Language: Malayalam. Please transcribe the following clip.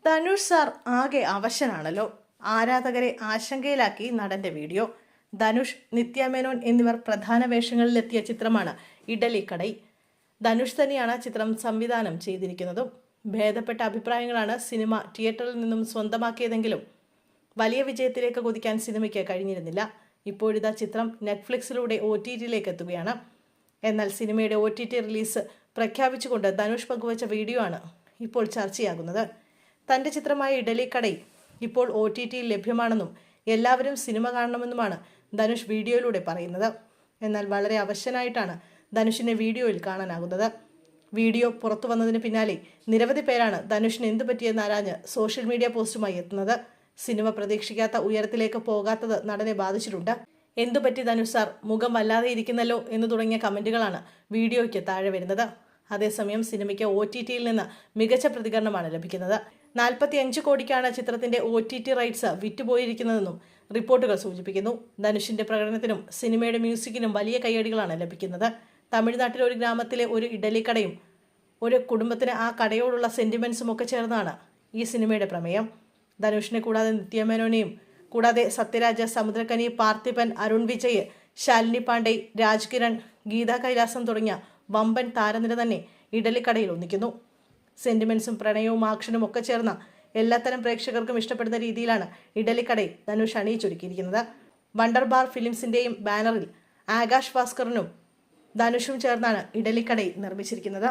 ധനുഷ് സാർ ആകെ അവശനാണല്ലോ. ആരാധകരെ ആശങ്കയിലാക്കി നടന്റെ വീഡിയോ. ധനുഷ്, നിത്യ മേനോൻ എന്നിവർ പ്രധാന വേഷങ്ങളിലെത്തിയ ചിത്രമാണ് ഇഡലിക്കടൈ. ധനുഷ് തന്നെയാണ് ചിത്രം സംവിധാനം ചെയ്തിരിക്കുന്നതും. ഭേദപ്പെട്ട അഭിപ്രായങ്ങളാണ് സിനിമ തിയേറ്ററിൽ നിന്നും സ്വന്തമാക്കിയതെങ്കിലും വലിയ വിജയത്തിലേക്ക് കുതിക്കാൻ സിനിമയ്ക്ക് കഴിഞ്ഞിരുന്നില്ല. ഇപ്പോഴിതാ ചിത്രം നെറ്റ്ഫ്ലിക്സിലൂടെ OTTയിലേക്ക് എത്തുകയാണ്. എന്നാൽ സിനിമയുടെ OTT റിലീസ് പ്രഖ്യാപിച്ചുകൊണ്ട് ധനുഷ് പങ്കുവച്ച വീഡിയോ ആണ് ഇപ്പോൾ ചർച്ചയാകുന്നത്. തൻ്റെ ചിത്രമായ ഇഡലിക്കടൈ ഇപ്പോൾ OTTയിൽ ലഭ്യമാണെന്നും എല്ലാവരും സിനിമ കാണണമെന്നുമാണ് ധനുഷ് വീഡിയോയിലൂടെ പറയുന്നത്. എന്നാൽ വളരെ അവശനായിട്ടാണ് ധനുഷിനെ വീഡിയോയിൽ കാണാനാകുന്നത്. വീഡിയോ പുറത്തു വന്നതിന് പിന്നാലെ നിരവധി പേരാണ് ധനുഷിന് എന്തു പറ്റിയെന്ന് ആരാഞ്ഞ് സോഷ്യൽ മീഡിയ പോസ്റ്റുമായി എത്തുന്നത്. സിനിമ പ്രതീക്ഷിക്കാത്ത ഉയരത്തിലേക്ക് പോകാത്തത് നടനെ ബാധിച്ചിട്ടുണ്ട്. എന്തുപറ്റി ധനുഷ് സാർ, മുഖം വല്ലാതെ ഇരിക്കുന്നല്ലോ എന്ന് തുടങ്ങിയ കമന്റുകളാണ് വീഡിയോയ്ക്ക് താഴെ വരുന്നത്. അതേസമയം സിനിമയ്ക്ക് OTTയിൽ നിന്ന് മികച്ച പ്രതികരണമാണ് ലഭിക്കുന്നത്. 45 കോടിക്കാണ് ചിത്രത്തിന്റെ OTT റൈറ്റ്സ് വിറ്റുപോയിരിക്കുന്നതെന്നും റിപ്പോർട്ടുകൾ സൂചിപ്പിക്കുന്നു. ധനുഷിന്റെ പ്രകടനത്തിനും സിനിമയുടെ മ്യൂസിക്കിനും വലിയ കയ്യടികളാണ് ലഭിക്കുന്നത്. തമിഴ്നാട്ടിലെ ഒരു ഗ്രാമത്തിലെ ഒരു ഇഡലിക്കടയും ഒരു കുടുംബത്തിന് ആ കടയോടുള്ള സെന്റിമെന്റ്സും ഒക്കെ ചേർന്നാണ് ഈ സിനിമയുടെ പ്രമേയം. ധനുഷിനെ കൂടാതെ നിത്യമേനോനെയും കൂടാതെ സത്യരാജ്, സമുദ്രകനി, പാർത്ഥിപൻ, അരുൺ വിജയ്, ശാലിനി പാണ്ഡെ, രാജ് കിരൺ, ഗീത കൈലാസം തുടങ്ങിയ വമ്പൻ താരനിര തന്നെ ഇഡലിക്കടയിൽ ഒന്നിക്കുന്നു. സെന്റിമെന്റ്സും പ്രണയവും ആക്ഷനും ഒക്കെ ചേർന്ന എല്ലാത്തരം പ്രേക്ഷകർക്കും ഇഷ്ടപ്പെടുന്ന രീതിയിലാണ് ഇഡലിക്കടൈ ധനുഷ് അണിയിച്ചൊരുക്കിയിരിക്കുന്നത്. വണ്ടർ ബാർ ഫിലിംസിന്റെയും ബാനറിൽ ആകാശ് ഭാസ്കറിനും ധനുഷും ചേർന്നാണ് ഇഡലിക്കടൈ നിർമ്മിച്ചിരിക്കുന്നത്.